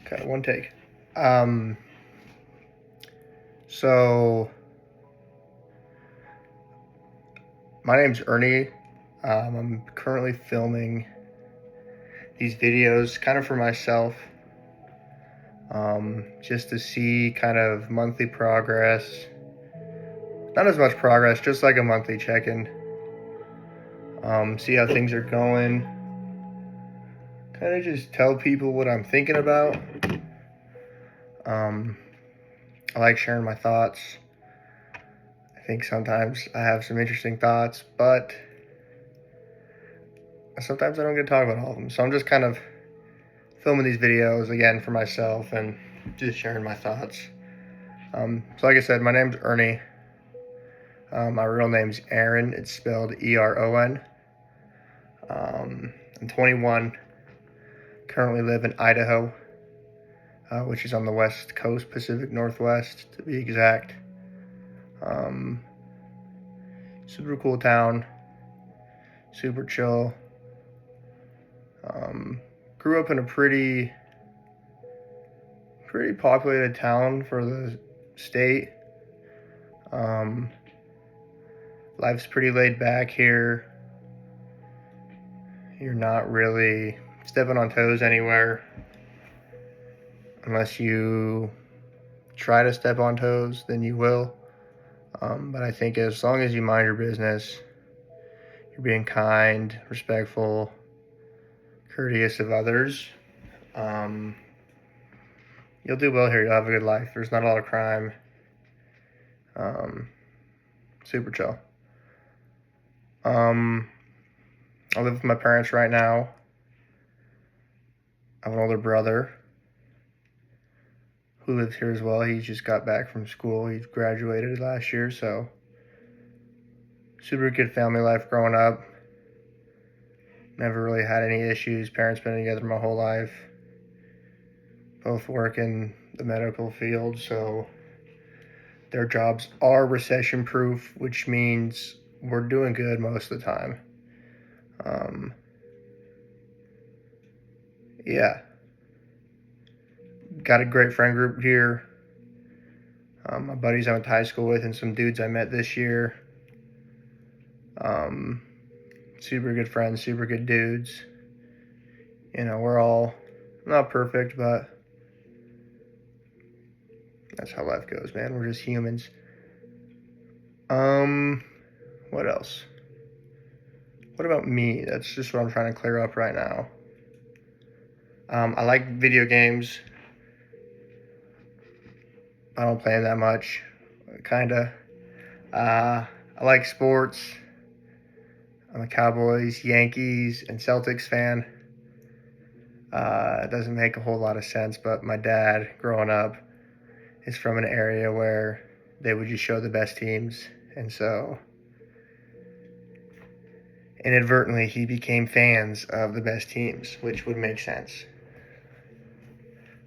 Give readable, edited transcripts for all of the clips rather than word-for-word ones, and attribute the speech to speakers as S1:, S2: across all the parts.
S1: Okay, one take. Um, so my name's Ernie. I'm currently filming these videos kind of for myself, just to see kind of monthly progress. Not as much progress, just like a monthly check-in. See how things are going. Kind of just tell people what I'm thinking about. I like sharing my thoughts. I think sometimes I have some interesting thoughts, but sometimes I don't get to talk about all of them. So I'm just kind of filming these videos again for myself and just sharing my thoughts. So like I said, my name's Ernie. My real name's Aaron. It's spelled Eron. I'm 21. Currently live in Idaho, which is on the west coast, Pacific Northwest to be exact. Super cool town. Super chill. Grew up in a pretty populated town for the state. Life's pretty laid back here. You're not really stepping on toes anywhere unless you try to step on toes, then you will. But I think as long as you mind your business, you're being kind, respectful, courteous of others, you'll do well here. You'll have a good life. There's not a lot of crime. Super chill. I live with my parents right now. I have an older brother who lives here as well. He just got back from school. He graduated last year, so super good family life growing up. Never really had any issues. Parents been together my whole life. Both work in the medical field, so their jobs are recession proof, which means we're doing good most of the time. Yeah. Got a great friend group here. My buddies I went to high school with and some dudes I met this year. Super good friends, super good dudes. We're all not perfect, but that's how life goes, man. We're just humans. What else? What about me? That's just what I'm trying to clear up right now. I like video games. I don't play them that much. Kinda. I like sports. I'm a Cowboys, Yankees, and Celtics fan. It doesn't make a whole lot of sense, but my dad, growing up, is from an area where they would just show the best teams. And so, inadvertently, he became fans of the best teams, which would make sense.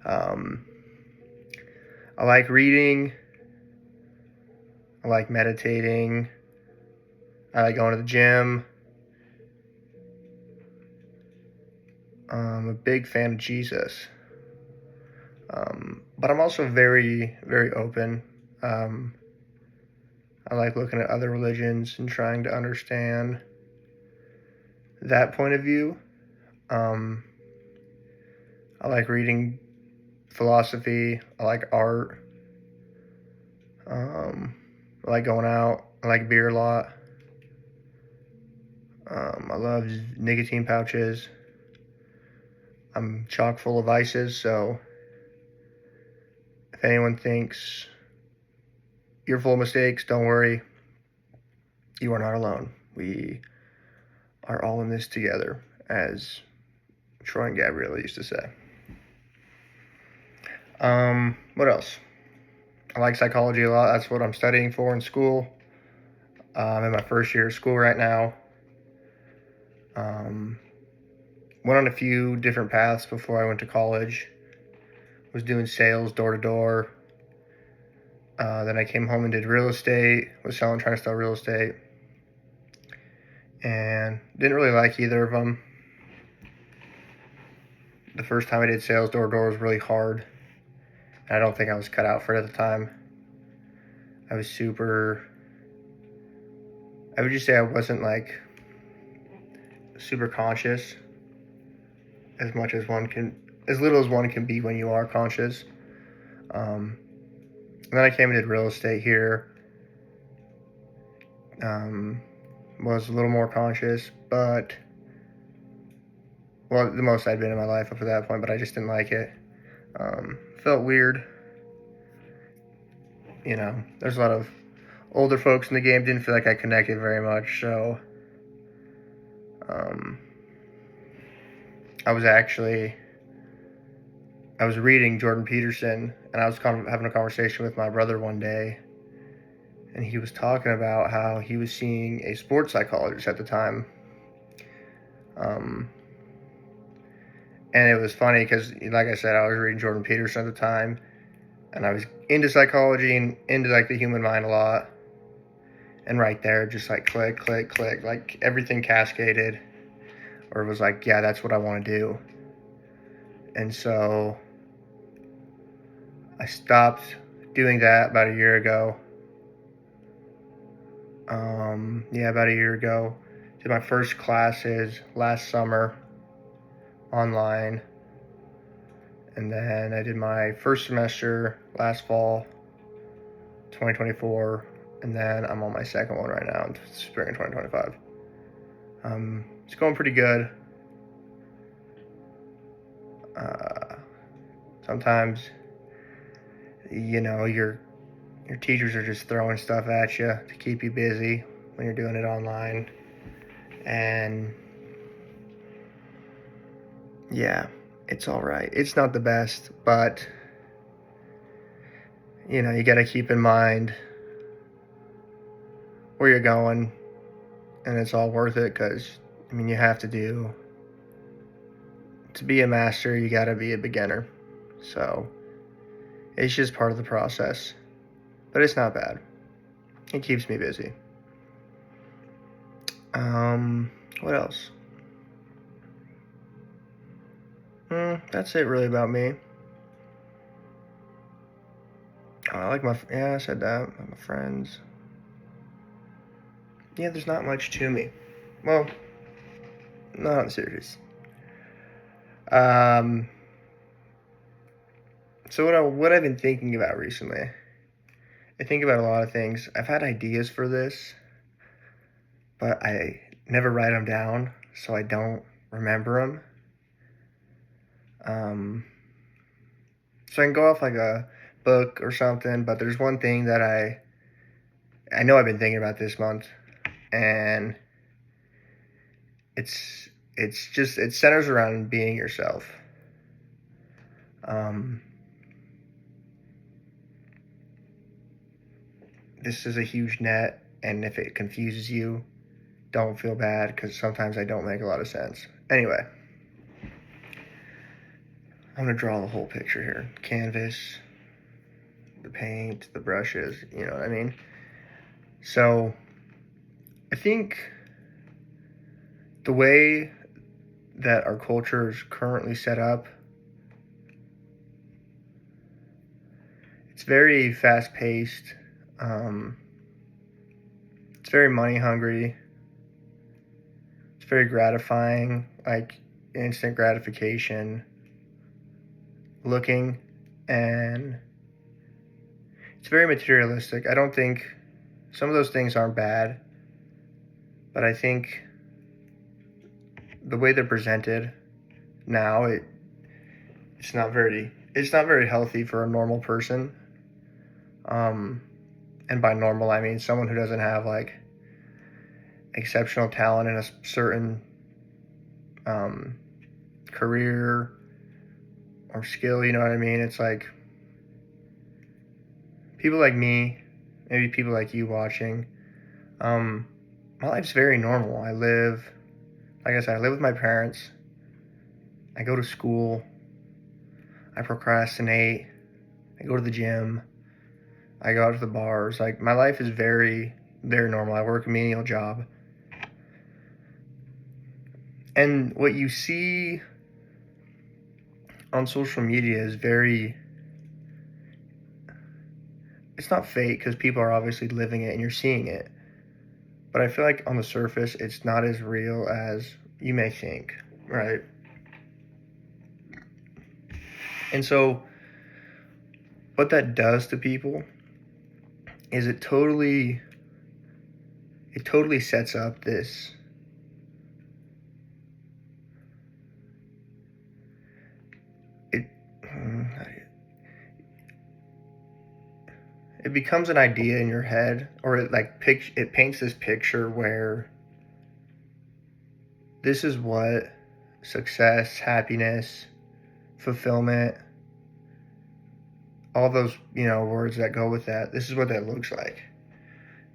S1: I like reading. I like meditating. I like going to the gym. I'm a big fan of Jesus. But I'm also very, very open. I like looking at other religions and trying to understand that point of view. I like reading philosophy. I like art. I like going out. I like beer a lot. I love nicotine pouches. I'm chock full of vices, so if anyone thinks you're full of mistakes, don't worry. You are not alone. We are all in this together, as Troy and Gabriella used to say. What else? I like psychology a lot. That's what I'm studying for in school. I'm in my first year of school right now. Went on a few different paths before I went to college. Was doing sales door to door. Then I came home and did real estate. Was trying to sell real estate. And didn't really like either of them. the first time I did sales door to door was really hard. And I don't think I was cut out for it at the time. I was I would just say I wasn't like super conscious as little as one can be when you are conscious. And then I came and did real estate here. Was a little more conscious, but the most I'd been in my life up to that point, but I just didn't like it. Felt weird. There's a lot of older folks in the game. Didn't feel like I connected very much, so I was reading Jordan Peterson, and I was kind of having a conversation with my brother one day, and he was talking about how he was seeing a sports psychologist at the time. And it was funny because, like I said, I was reading Jordan Peterson at the time, and I was into psychology and into like the human mind a lot. And right there, just like click, click, click, like everything cascaded, or it was like, yeah, that's what I want to do. And so I stopped doing that about a year ago. About a year ago. Did my first classes last summer online. And then I did my first semester last fall, 2024. And then I'm on my second one right now in spring of 2025. It's going pretty good. Sometimes, your teachers are just throwing stuff at you to keep you busy when you're doing it online. And yeah, it's all right. It's not the best, but you got to keep in mind where you're going, and it's all worth it because, you have to be a master, you got to be a beginner. So it's just part of the process, but it's not bad. It keeps me busy. What else? That's it really about me. I said that. My friends. Yeah, there's not much to me. Well, not on the series. So what I've been thinking about recently, I think about a lot of things. I've had ideas for this, but I never write them down, so I don't remember them. So I can go off like a book or something, but there's one thing that I know I've been thinking about this month, and it centers around being yourself. This is a huge net, and if it confuses you, don't feel bad, because sometimes I don't make a lot of sense. Anyway, I'm going to draw the whole picture here. Canvas, the paint, the brushes, you know what I mean? So, I think the way that our culture is currently set up, it's very fast-paced. It's very money-hungry. It's very gratifying, like instant gratification looking, and it's very materialistic. I don't think some of those things aren't bad, but I think the way they're presented now, it's not very healthy for a normal person. And by normal, I mean someone who doesn't have like exceptional talent in a certain career or skill, you know what I mean? It's like people like me, maybe people like you watching. My life's very normal. Like I said, I live with my parents. I go to school. I procrastinate. I go to the gym. I go out to the bars. Like, my life is very, very normal. I work a menial job. And what you see on social media is very, it's not fake because people are obviously living it and you're seeing it. But I feel like on the surface, it's not as real as you may think, right? And so what that does to people is it totally sets up this it it becomes an idea in your head, or it paints this picture where this is what success, happiness, fulfillment, all those, words that go with that, this is what that looks like.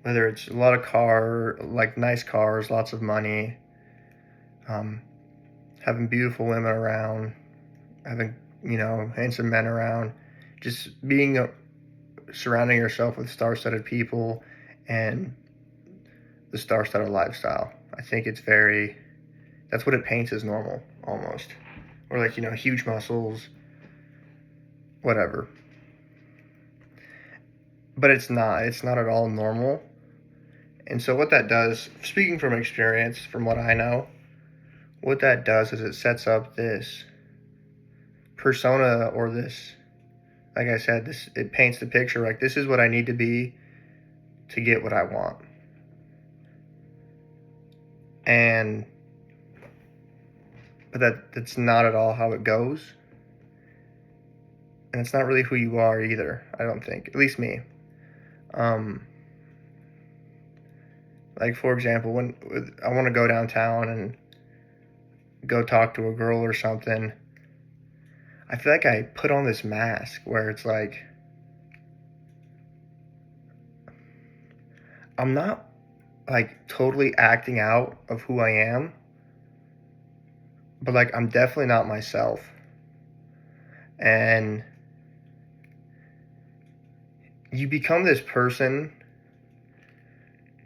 S1: Whether it's a lot of nice cars, lots of money, having beautiful women around, having, handsome men around, just surrounding yourself with star-studded people and the star-studded lifestyle. I think that's what it paints as normal, almost. Or huge muscles, whatever. But it's not at all normal. And so what that does, speaking from experience, from what I know, what that does is it sets up this persona, or this, like I said, it paints the picture like this is what I need to be to get what I want. But that's not at all how it goes. And it's not really who you are either, I don't think. At least me. Like, for example, when I want to go downtown and go talk to a girl or something, I feel like I put on this mask where it's like, I'm not like totally acting out of who I am, but like I'm definitely not myself. And you become this person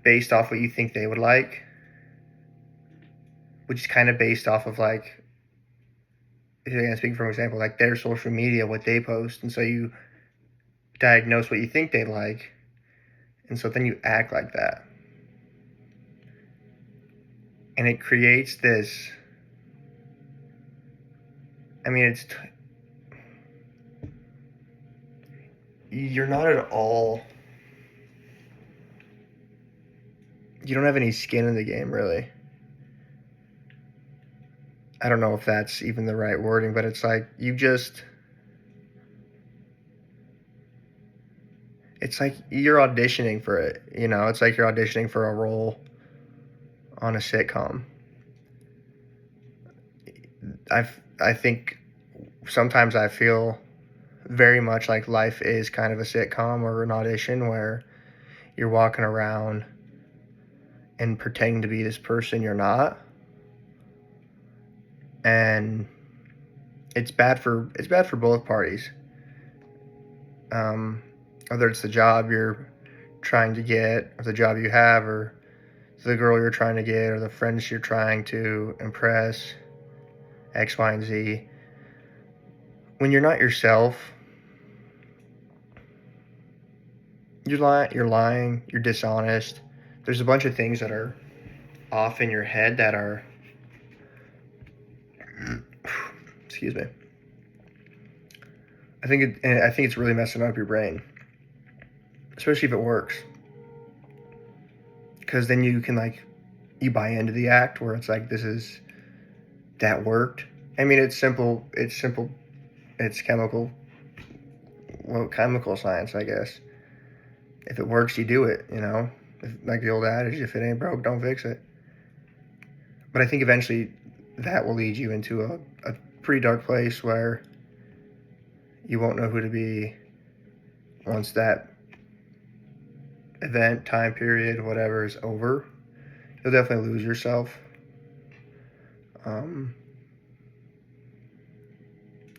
S1: based off what you think they would like, which is kind of based off of, like, if you're going to speak from example, like their social media, what they post. And so you diagnose what you think they like. And so then you act like that. And it creates this, I mean, you're not at all, you don't have any skin in the game, really. I don't know if that's even the right wording, but it's like it's like you're auditioning for it, it's like you're auditioning for a role on a sitcom. I think sometimes I feel very much like life is kind of a sitcom or an audition where you're walking around and pretending to be this person you're not. And it's bad for both parties. Whether it's the job you're trying to get, or the job you have, or the girl you're trying to get, or the friends you're trying to impress, X, Y, and Z. When you're not yourself, you're lying, you're dishonest. There's a bunch of things that are off in your head that are, excuse me. I think it's really messing up your brain, especially if it works. Because then you can you buy into the act where it's like, that worked. I mean, it's simple. It's chemical science, I guess. If it works, you do it, like the old adage, if it ain't broke, don't fix it. But I think eventually that will lead you into a pretty dark place where you won't know who to be once that event, time period, whatever is over. You'll definitely lose yourself. And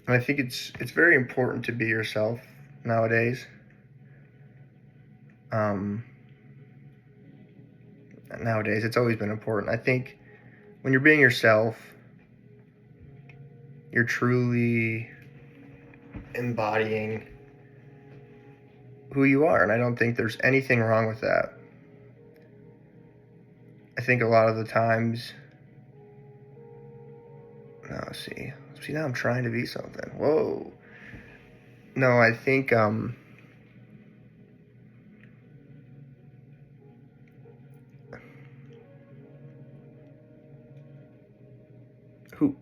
S1: I think it's very important to be yourself nowadays. Nowadays, it's always been important. I think when you're being yourself, you're truly embodying who you are, and I don't think there's anything wrong with that. I think a lot of the times, no, see now I'm trying to be something. Whoa. No, I think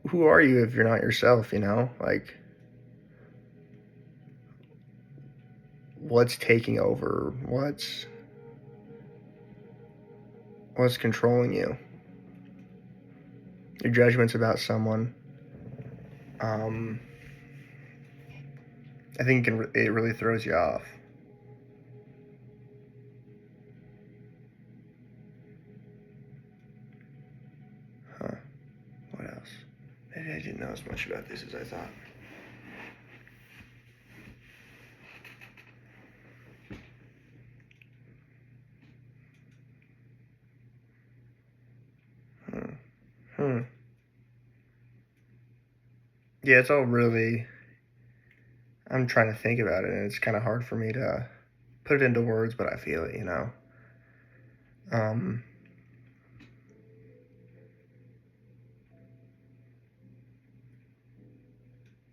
S1: who are you if you're not yourself, you know? Like, what's taking over? What's controlling you? Your judgments about someone. I think it really throws you off. Huh. What else? Maybe I didn't know as much about this as I thought. Yeah, it's all really. I'm trying to think about it, and it's kind of hard for me to put it into words, but I feel it, you know.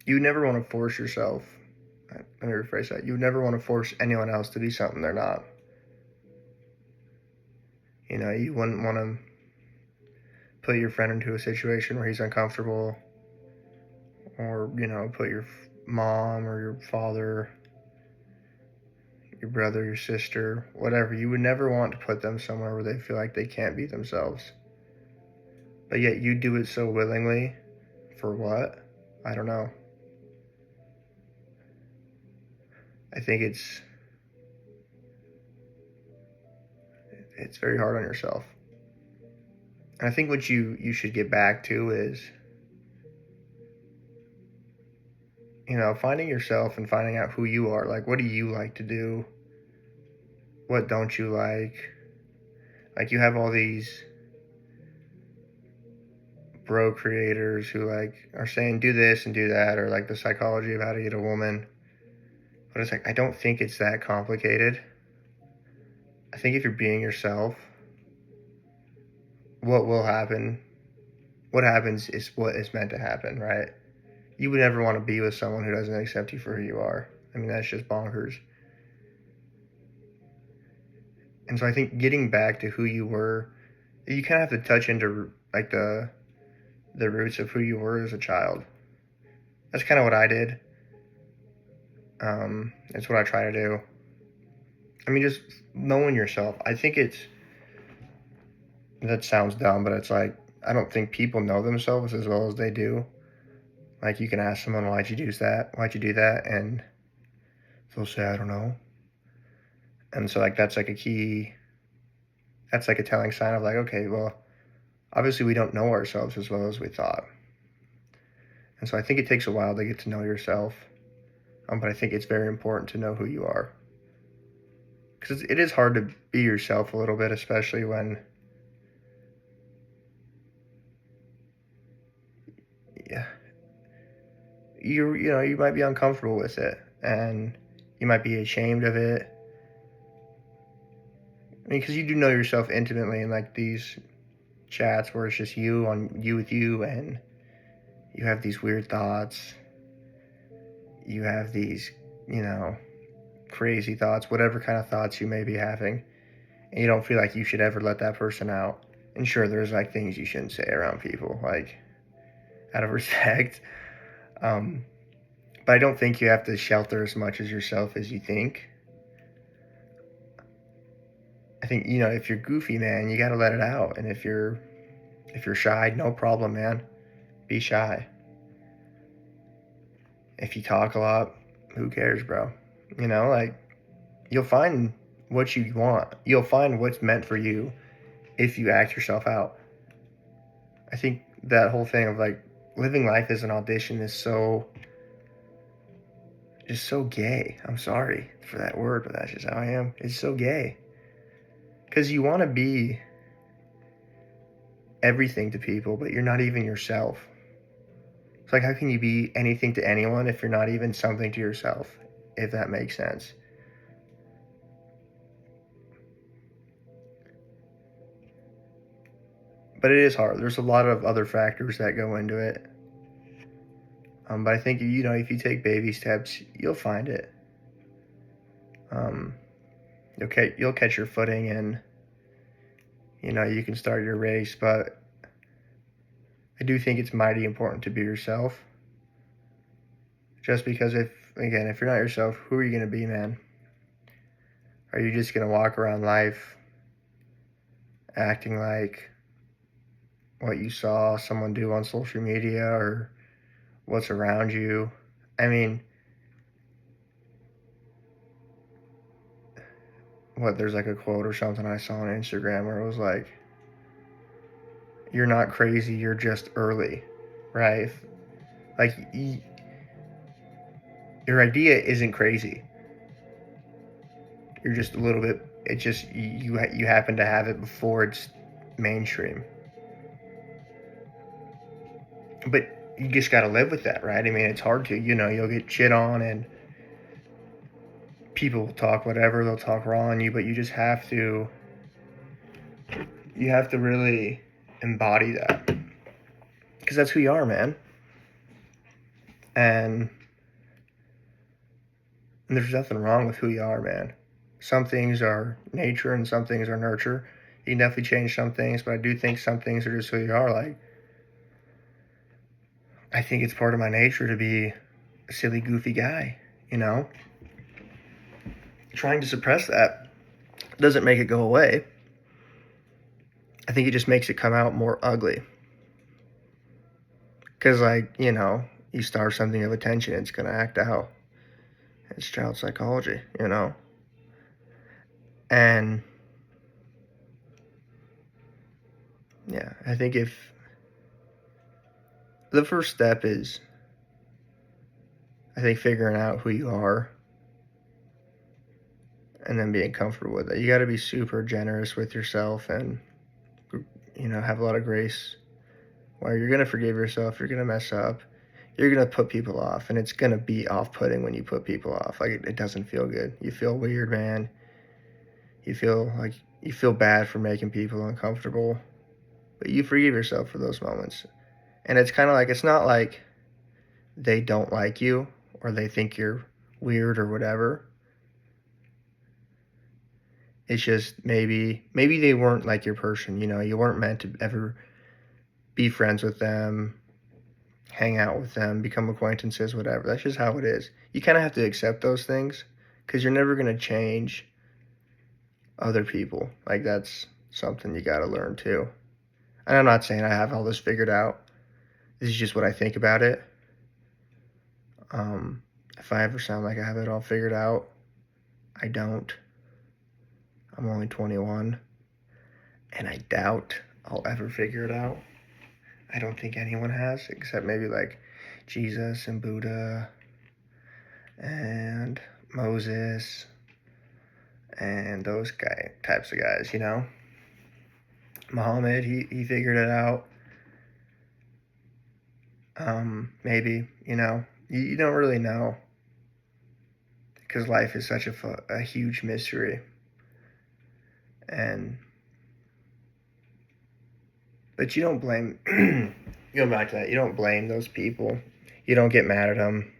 S1: You never want to force yourself. Let me rephrase that. You never want to force anyone else to be something they're not. You know, you wouldn't want to put your friend into a situation where he's uncomfortable, or, you know, put your mom or your father, your brother, your sister, whatever. You would never want to put them somewhere where they feel like they can't be themselves. But yet you do it so willingly. For what? I don't know. I think it's very hard on yourself. And I think what you should get back to is, you know, finding yourself and finding out who you are. Like, what do you like to do? What don't you like? Like, you have all these bro creators who, like, are saying do this and do that, or like the psychology of how to get a woman. But it's like, I don't think it's that complicated. I think if you're being yourself, what will happen, what happens is what is meant to happen, right? You would never want to be with someone who doesn't accept you for who you are. I mean, that's just bonkers. And so I think getting back to who you were, you kind of have to touch into like the roots of who you were as a child. That's kind of what I did. It's what I try to do. I mean, just knowing yourself. I think that sounds dumb, but it's like, I don't think people know themselves as well as they do. Like, you can ask someone, why'd you do that? And they'll say, I don't know. And so, like, that's like a telling sign of like, okay, well, obviously we don't know ourselves as well as we thought. And so I think it takes a while to get to know yourself. But I think it's very important to know who you are. Because it is hard to be yourself a little bit, especially when, yeah, you might be uncomfortable with it, and you might be ashamed of it. I mean, because you do know yourself intimately in like these chats where it's just you with you, and you have these weird thoughts. You have these, you know, crazy thoughts, whatever kind of thoughts you may be having, and you don't feel like you should ever let that person out. And sure, there's like things you shouldn't say around people, like out of respect. But I don't think you have to shelter as much as yourself as you think. I think, you know, if you're goofy, man, you got to let it out. And if you're shy, no problem, man. Be shy. If you talk a lot, who cares, bro? You know, like, you'll find what you want. You'll find what's meant for you if you act yourself out. I think that whole thing of like living life as an audition is just so gay. I'm sorry for that word, but that's just how I am. It's so gay. Because you want to be everything to people, but you're not even yourself. It's like, how can you be anything to anyone if you're not even something to yourself, if that makes sense? But it is hard. There's a lot of other factors that go into it. But I think, if you take baby steps, you'll find it. Um, you'll catch your footing, and you can start your race. But I do think it's mighty important to be yourself. Just because if you're not yourself, who are you going to be, man? Are you just going to walk around life acting like what you saw someone do on social media or what's around you? I mean, there's like a quote or something I saw on Instagram where it was like, you're not crazy, you're just early, right? Like, your idea isn't crazy. You're just a little bit, it's just, you happen to have it before it's mainstream. But you just got to live with that, right? I mean, it's hard to, you'll get shit on and people will talk whatever, they'll talk raw on you, but you just have to really embody that, because that's who you are, man. And there's nothing wrong with who you are, man. Some things are nature and some things are nurture. You can definitely change some things, but I do think some things are just who you are. Like, I think it's part of my nature to be a silly, goofy guy, Trying to suppress that doesn't make it go away. I think it just makes it come out more ugly. Because, you starve something of attention, it's going to act out. It's child psychology, And, yeah, I think if the first step is, I think, figuring out who you are and then being comfortable with it. You got to be super generous with yourself and, have a lot of grace. Where you're going to forgive yourself, you're going to mess up, you're going to put people off, and it's going to be off-putting when you put people off. Like, it doesn't feel good. You feel weird, man. You feel bad for making people uncomfortable, but you forgive yourself for those moments. And it's kind of like, it's not like they don't like you or they think you're weird or whatever. It's just maybe they weren't like your person, you weren't meant to ever be friends with them, hang out with them, become acquaintances, whatever. That's just how it is. You kind of have to accept those things because you're never going to change other people. Like, that's something you got to learn too. And I'm not saying I have all this figured out. This is just what I think about it. If I ever sound like I have it all figured out, I don't. I'm only 21, and I doubt I'll ever figure it out. I don't think anyone has, except maybe like Jesus and Buddha and Moses and those types of guys, Muhammad, he figured it out. Maybe, you don't really know, because life is such a huge mystery. But you don't blame, going back to that, you don't blame those people. You don't get mad at them.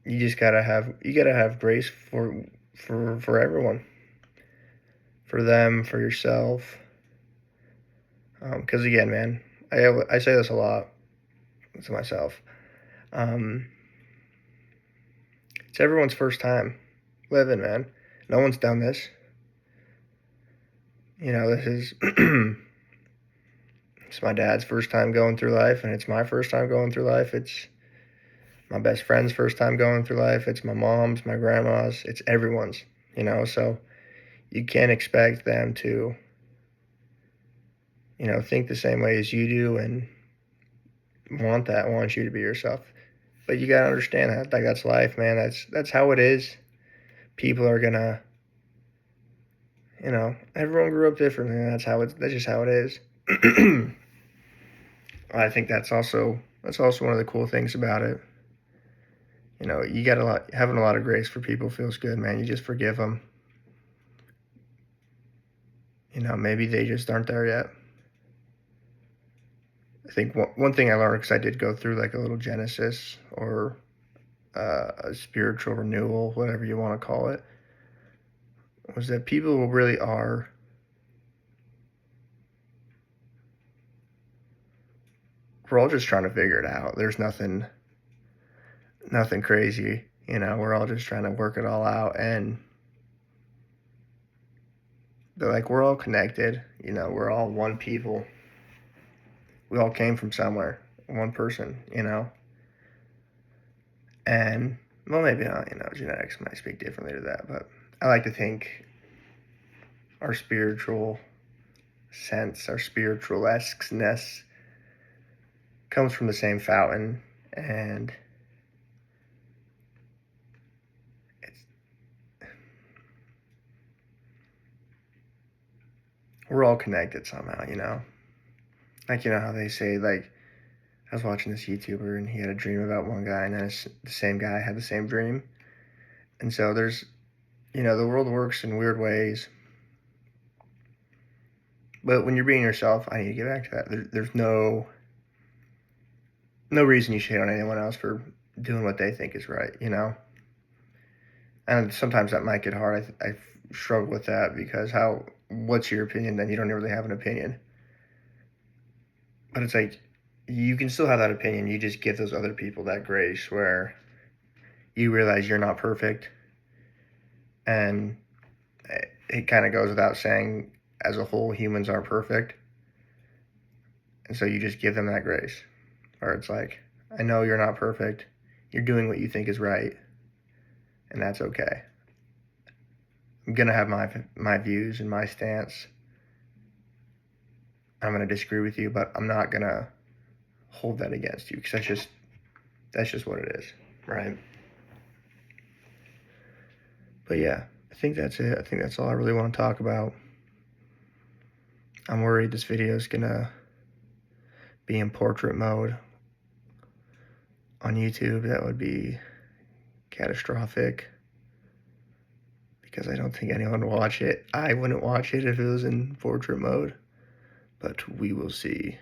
S1: You just gotta have grace for everyone. For them, for yourself. Because again, man, I say this a lot to myself. It's everyone's first time living, man. No one's done this. This is it's my dad's first time going through life, and it's my first time going through life. It's my best friend's first time going through life. It's my mom's, my grandma's. It's everyone's, so you can't expect them to, think the same way as you do and want you to be yourself. But you gotta understand that, like, that's life, man. That's how it is. People are gonna, everyone grew up differently. That's just how it is. I think that's also one of the cool things about it. You know, you got having a lot of grace for people feels good, man. You just forgive them. You know, maybe they just aren't there yet. I think one thing I learned, because I did go through like a little Genesis or a spiritual renewal, whatever you want to call it, was that people really are, we're all just trying to figure it out. There's nothing crazy, you know, we're all just trying to work it all out. And they're like, we're all connected, you know, we're all one people. We all came from somewhere, one person, you know. And, well, maybe not, you know, genetics might speak differently to that, but I like to think our spiritual sense, our spiritual esqueness comes from the same fountain, and we're all connected somehow, you know. Like, you know how they say, like, I was watching this YouTuber and he had a dream about one guy, and then the same guy had the same dream. And so there's, you know, the world works in weird ways. But when you're being yourself, I need to get back to that. There's no reason you should hate on anyone else for doing what they think is right, you know. And sometimes that might get hard. I struggle with that because what's your opinion? Then you don't really have an opinion. But it's like you can still have that opinion. You just give those other people that grace where you realize you're not perfect, and it kind of goes without saying, as a whole, humans aren't perfect. And so you just give them that grace, where it's like, I know you're not perfect. You're doing what you think is right, and that's okay. I'm going to have my views and my stance. I'm going to disagree with you, but I'm not going to hold that against you, because that's just what it is, right? But yeah, I think that's it. I think that's all I really want to talk about. I'm worried this video is going to be in portrait mode on YouTube. That would be catastrophic, because I don't think anyone would watch it. I wouldn't watch it if it was in portrait mode, but we will see.